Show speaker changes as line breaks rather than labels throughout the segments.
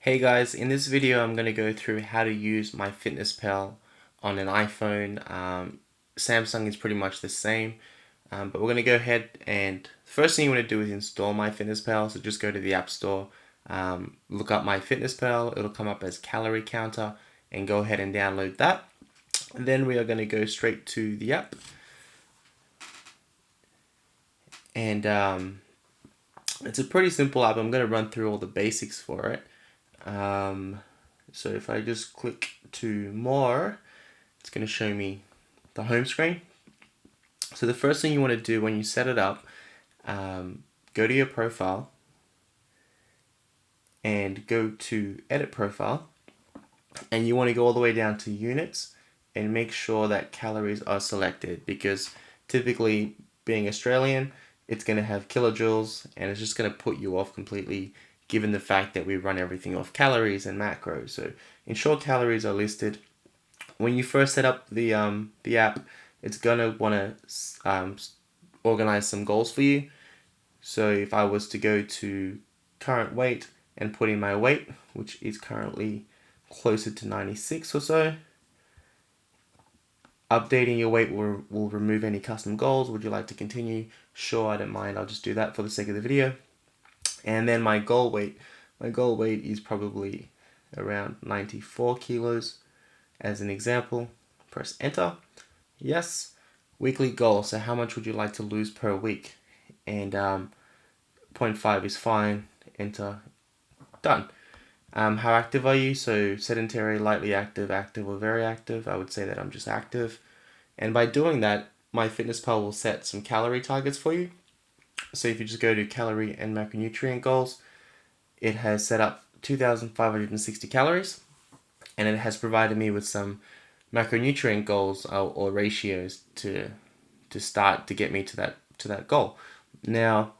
Hey guys, in this video I'm going to go through how to use MyFitnessPal on an iPhone. Samsung is pretty much the same, but we're going to go ahead and the first thing you want to do is install MyFitnessPal. So just go to the App Store, look up MyFitnessPal, it'll come up as calorie counter, and go ahead and download that. And then we are going to go straight to the app, and it's a pretty simple app. I'm going to run through all the basics for it. So if I just click to more, it's going to show me the home screen. So the first thing you want to do when you set it up, go to your profile and go to edit profile, and you want to go all the way down to units and make sure that calories are selected, because typically, being Australian, it's going to have kilojoules and it's just going to put you off completely, given the fact that we run everything off calories and macros. So ensure calories are listed. When you first set up the app, it's gonna want to organize some goals for you. So if I was to go to current weight and put in my weight, which is currently closer to 96 or so, updating your weight will remove any custom goals. Would you like to continue? Sure, I don't mind. I'll just do that for the sake of the video. And then my goal weight is probably around 94 kilos as an example. Press enter. Yes. Weekly goal, so how much would you like to lose per week? And 0.5 is fine. Enter. Done. How active are you? So sedentary, lightly active, active, or very active. I would say that I'm just active. And by doing that, MyFitnessPal will set some calorie targets for you. So if you just go to calorie and macronutrient goals, it has set up 2,560 calories, and it has provided me with some macronutrient goals or ratios to start to get me to that goal. Now,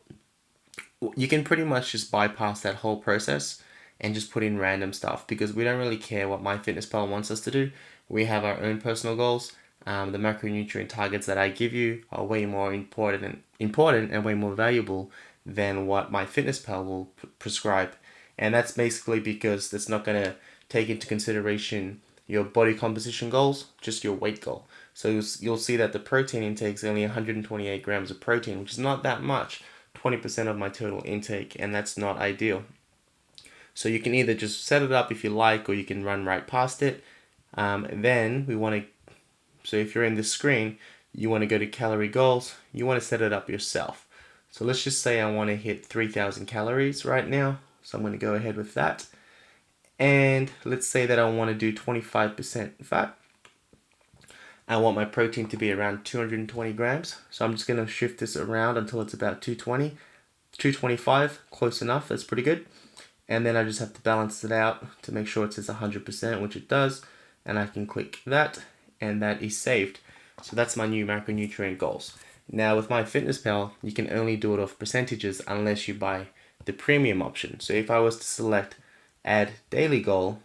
you can pretty much just bypass that whole process and just put in random stuff, because we don't really care what MyFitnessPal wants us to do. We have our own personal goals. The macronutrient targets that I give you are way more important and way more valuable than what MyFitnessPal will prescribe. And that's basically because it's not going to take into consideration your body composition goals, just your weight goal. So you'll see that the protein intake is only 128 grams of protein, which is not that much, 20% of my total intake, and that's not ideal. So you can either just set it up if you like, or you can run right past it. Then we want to, so if you're in this screen, you want to go to calorie goals, you want to set it up yourself. So let's just say I want to hit 3,000 calories right now. So I'm going to go ahead with that. And let's say that I want to do 25% fat. I want my protein to be around 220 grams. So I'm just going to shift this around until it's about 220, 225, close enough. That's pretty good. And then I just have to balance it out to make sure it says 100%, which it does. And I can click that, and that is saved. So that's my new macronutrient goals. Now with MyFitnessPal, you can only do it off percentages unless you buy the premium option. So if I was to select add daily goal,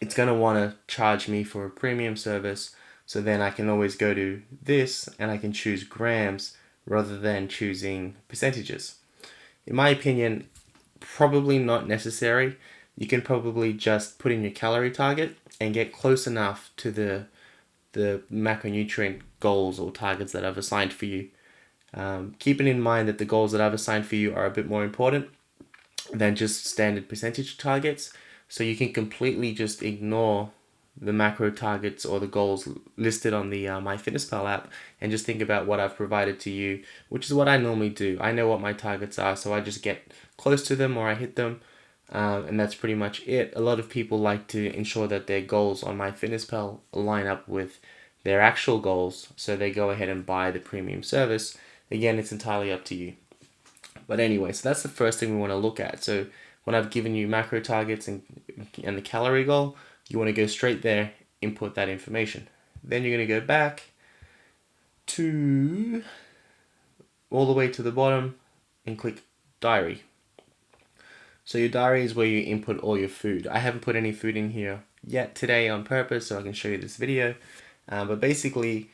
it's going to want to charge me for a premium service. So then I can always go to this and I can choose grams rather than choosing percentages. In my opinion, probably not necessary. You can probably just put in your calorie target and get close enough to the macronutrient goals or targets that I've assigned for you. Keeping in mind that the goals that I've assigned for you are a bit more important than just standard percentage targets. So you can completely just ignore the macro targets or the goals listed on the MyFitnessPal app and just think about what I've provided to you, which is what I normally do. I know what my targets are, so I just get close to them or I hit them, and that's pretty much it. A lot of people like to ensure that their goals on MyFitnessPal line up with their actual goals, so they go ahead and buy the premium service. Again, it's entirely up to you. But anyway, so that's the first thing we want to look at. So when I've given you macro targets and the calorie goal, you want to go straight there, input that information. Then you're going to go back to all the way to the bottom and click diary. So your diary is where you input all your food. I haven't put any food in here yet today on purpose so I can show you this video. But basically,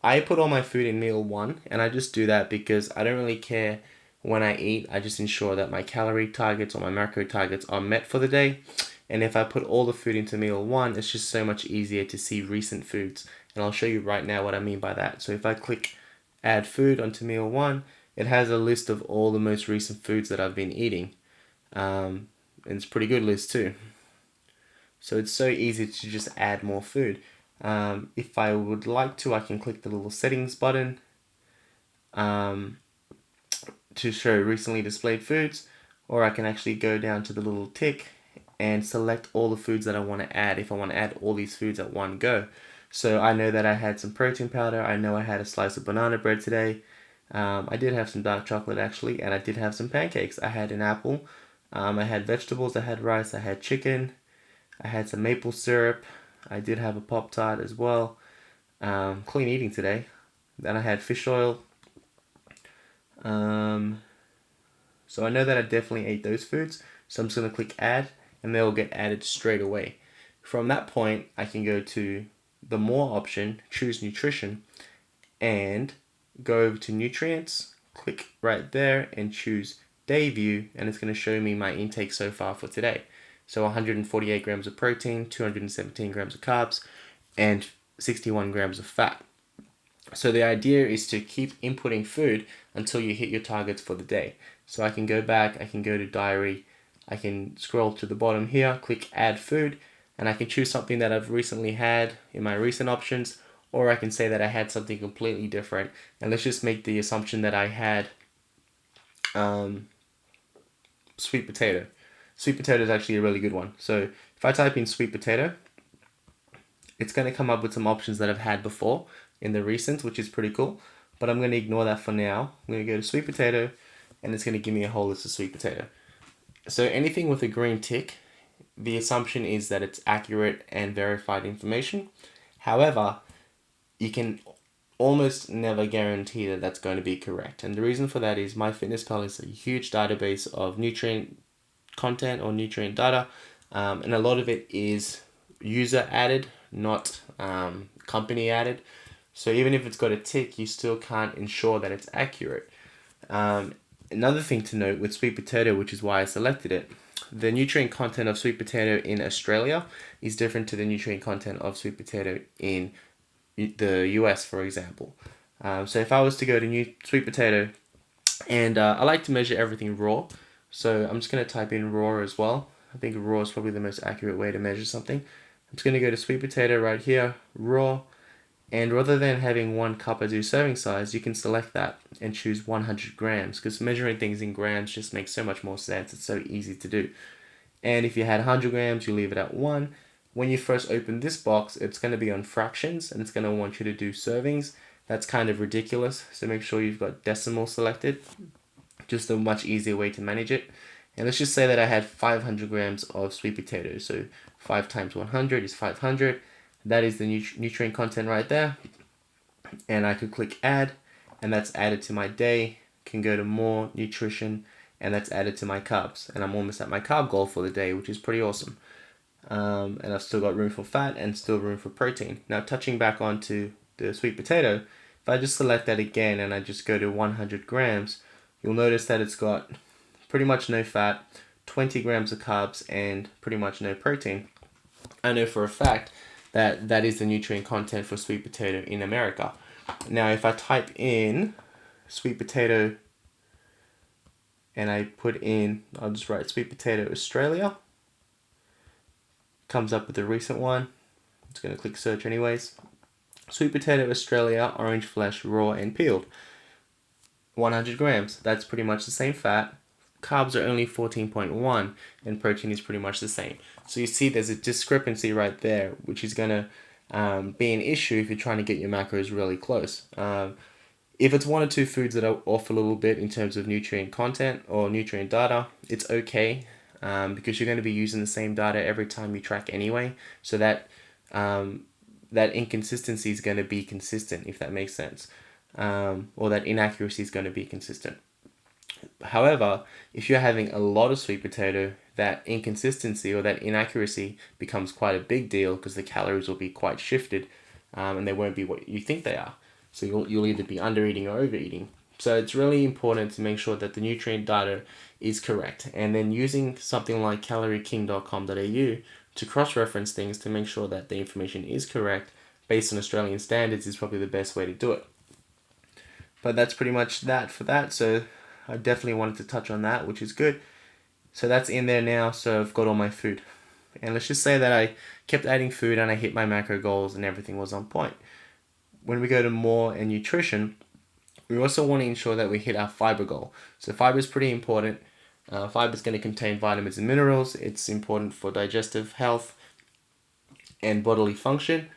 I put all my food in meal 1, and I just do that because I don't really care when I eat, I just ensure that my calorie targets or my macro targets are met for the day. And if I put all the food into meal one, it's just so much easier to see recent foods. And I'll show you right now what I mean by that. So if I click add food onto meal one, it has a list of all the most recent foods that I've been eating. And it's a pretty good list too. So it's so easy to just add more food. If I would like to, I can click the little settings button to show recently displayed foods, or I can actually go down to the little tick and select all the foods that I want to add if I want to add all these foods at one go. So I know that I had some protein powder, I know I had a slice of banana bread today, I did have some dark chocolate actually, and I did have some pancakes. I had an apple, I had vegetables, I had rice, I had chicken, I had some maple syrup, I did have a Pop-Tart as well. Clean eating today. Then I had fish oil. So I know that I definitely ate those foods. So I'm just going to click add and they'll get added straight away. From that point, I can go to the more option, choose nutrition, and go over to nutrients, click right there and choose day view, and it's going to show me my intake so far for today. So 148 grams of protein, 217 grams of carbs, and 61 grams of fat. So the idea is to keep inputting food until you hit your targets for the day. So I can go back, I can go to diary, I can scroll to the bottom here, click add food, and I can choose something that I've recently had in my recent options, or I can say that I had something completely different. And let's just make the assumption that I had sweet potato. Sweet potato is actually a really good one. So if I type in sweet potato, it's going to come up with some options that I've had before in the recent, which is pretty cool. But I'm going to ignore that for now. I'm going to go to sweet potato, and it's going to give me a whole list of sweet potato. So anything with a green tick, the assumption is that it's accurate and verified information. However, you can almost never guarantee that that's going to be correct. And the reason for that is MyFitnessPal is a huge database of nutrient content or nutrient data, and a lot of it is user added, not company added. So even if it's got a tick, you still can't ensure that it's accurate. Another thing to note with sweet potato, which is why I selected it, the nutrient content of sweet potato in Australia is different to the nutrient content of sweet potato in the US, for example. So if I was to go to sweet potato, and I like to measure everything raw, so I'm just going to type in raw as well. I think raw is probably the most accurate way to measure something. I'm just going to go to sweet potato right here, raw, and rather than having 1 cup as your serving size, you can select that and choose 100 grams, because measuring things in grams just makes so much more sense. It's so easy to do. And if you had 100 grams, you leave it at 1. When you first open this box, it's going to be on fractions, and it's going to want you to do servings. That's kind of ridiculous, so make sure you've got decimal selected. Just a much easier way to manage it. And let's just say that I had 500 grams of sweet potatoes. So 5 times 100 is 500. That is the nutrient content right there. And I could click add, and that's added to my day. Can go to more nutrition, and that's added to my carbs. And I'm almost at my carb goal for the day, which is pretty awesome. And I've still got room for fat and still room for protein. Now touching back onto the sweet potato, if I just select that again and I just go to 100 grams, you'll notice that it's got pretty much no fat, 20 grams of carbs, and pretty much no protein. I know for a fact that that is the nutrient content for sweet potato in America. Now if I type in sweet potato and I put in, I'll just write sweet potato Australia, comes up with a recent one. I'm just going to click search anyways. Sweet potato Australia, orange flesh, raw and peeled. 100 grams. That's pretty much the same fat. Carbs are only 14.1 and protein is pretty much the same. So you see there's a discrepancy right there, which is going to be an issue if you're trying to get your macros really close. If it's 1 or 2 foods that are off a little bit in terms of nutrient content or nutrient data, it's okay. Because you're going to be using the same data every time you track anyway, so that that inconsistency is going to be consistent, if that makes sense, or that inaccuracy is going to be consistent. However, if you're having a lot of sweet potato, that inconsistency or that inaccuracy becomes quite a big deal because the calories will be quite shifted, and they won't be what you think they are. So you'll either be under eating or overeating. So it's really important to make sure that the nutrient data is correct, and then using something like calorieking.com.au to cross-reference things to make sure that the information is correct based on Australian standards is probably the best way to do it. But that's pretty much that for that. So I definitely wanted to touch on that, which is good. So that's in there now. So I've got all my food. And let's just say that I kept adding food and I hit my macro goals and everything was on point. When we go to more and nutrition, we also want to ensure that we hit our fiber goal. So fiber is pretty important. Fiber is going to contain vitamins and minerals. It's important for digestive health and bodily function.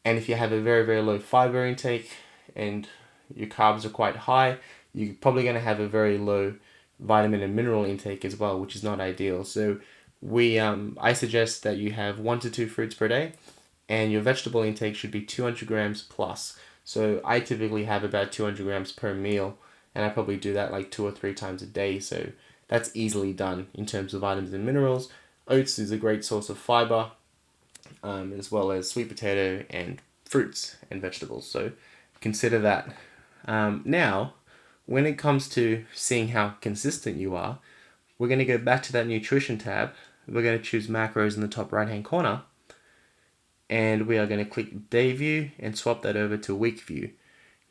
And if you have a very, very low fiber intake and your carbs are quite high, you're probably going to have a very low vitamin and mineral intake as well, which is not ideal. So I suggest that you have 1 to 2 fruits per day, and your vegetable intake should be 200 grams plus. So I typically have about 200 grams per meal, and I probably do that like 2 or 3 times a day. So that's easily done in terms of vitamins and minerals. Oats is a great source of fiber, as well as sweet potato and fruits and vegetables. So consider that. Now, when it comes to seeing how consistent you are, we're going to go back to that nutrition tab. We're going to choose macros in the top right hand corner, and we are going to click day view and swap that over to week view.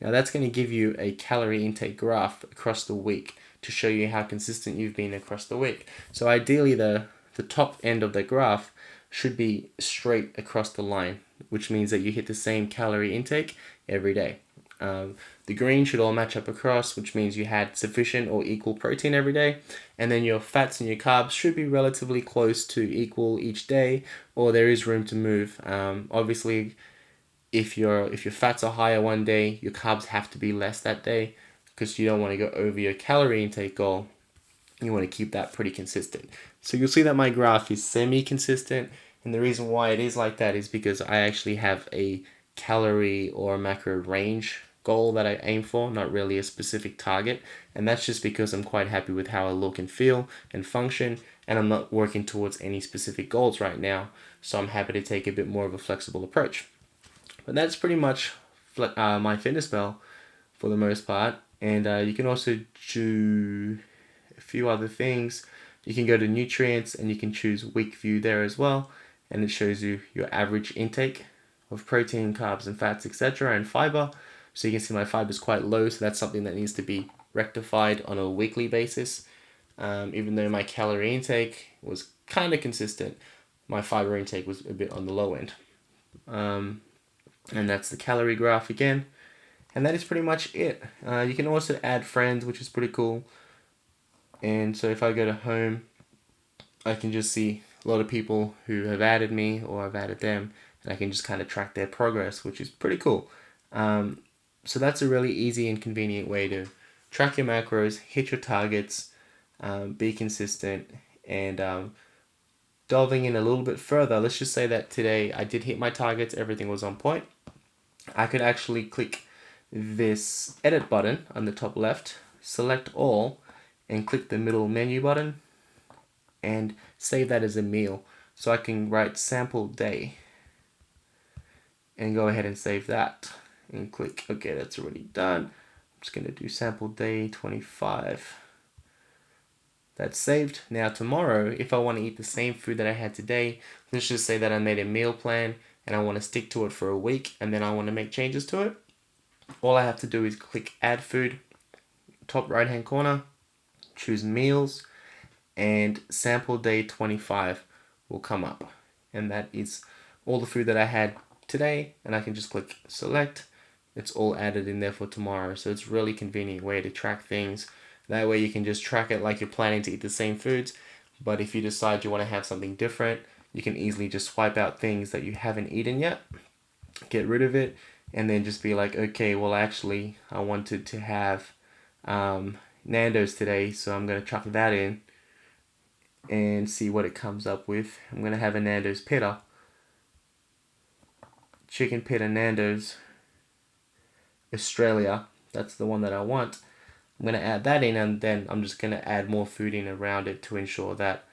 Now that's going to give you a calorie intake graph across the week to show you how consistent you've been across the week. So ideally the top end of the graph should be straight across the line, which means that you hit the same calorie intake every day. The green should all match up across, which means you had sufficient or equal protein every day, and then your fats and your carbs should be relatively close to equal each day, or there is room to move. Obviously, if your fats are higher one day, your carbs have to be less that day, because you don't want to go over your calorie intake goal. You want to keep that pretty consistent. So you'll see that my graph is semi-consistent, and the reason why it is like that is because I actually have a calorie or macro range goal that I aim for, not really a specific target, and that's just because I'm quite happy with how I look and feel and function, and I'm not working towards any specific goals right now, so I'm happy to take a bit more of a flexible approach. But that's pretty much MyFitnessPal for the most part, and you can also do a few other things. You can go to nutrients and you can choose week view there as well, and it shows you your average intake of protein, carbs and fats, etc., and fiber. So you can see my fiber is quite low, so that's something that needs to be rectified on a weekly basis. Even though my calorie intake was kind of consistent, my fiber intake was a bit on the low end. And that's the calorie graph again. And that is pretty much it. You can also add friends, which is pretty cool. And so if I go to home, I can just see a lot of people who have added me or I've added them, and I can just kind of track their progress, which is pretty cool. So that's a really easy and convenient way to track your macros, hit your targets, be consistent, and delving in a little bit further, let's just say that today I did hit my targets, everything was on point. I could actually click this edit button on the top left, select all, and click the middle menu button and save that as a meal. So I can write sample day and go ahead and save that and click okay, that's already done. I'm just going to do sample day 25. That's saved. Now tomorrow, if I want to eat the same food that I had today, let's just say that I made a meal plan and I want to stick to it for a week and then I want to make changes to it. All I have to do is click add food, top right hand corner, choose meals, and sample day 25 will come up. And that is all the food that I had today, and I can just click select. It's all added in there for tomorrow. So it's a really convenient way to track things. That way you can just track it like you're planning to eat the same foods, but if you decide you want to have something different, you can easily just swipe out things that you haven't eaten yet, get rid of it, and then just be like, okay, well actually I wanted to have Nando's today, so I'm going to chuck that in and see what it comes up with. I'm going to have a Nando's pita. Chicken pita Nando's Australia. That's the one that I want. I'm going to add that in, and then I'm just going to add more food in around it to ensure that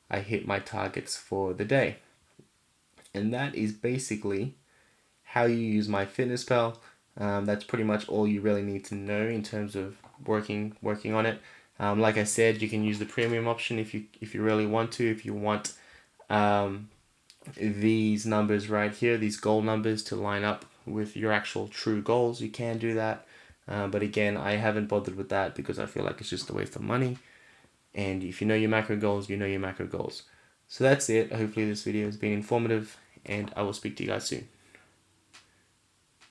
I hit my targets for the day. And that is basically how you use MyFitnessPal. That's pretty much all you really need to know in terms of working on it. Like I said, you can use the premium option if you really want to. If you want these numbers right here, these goal numbers, to line up with your actual true goals, you can do that. But again, I haven't bothered with that because I feel like it's just a waste of money. And if you know your macro goals, you know your macro goals. So that's it. Hopefully this video has been informative, and I will speak to you guys soon.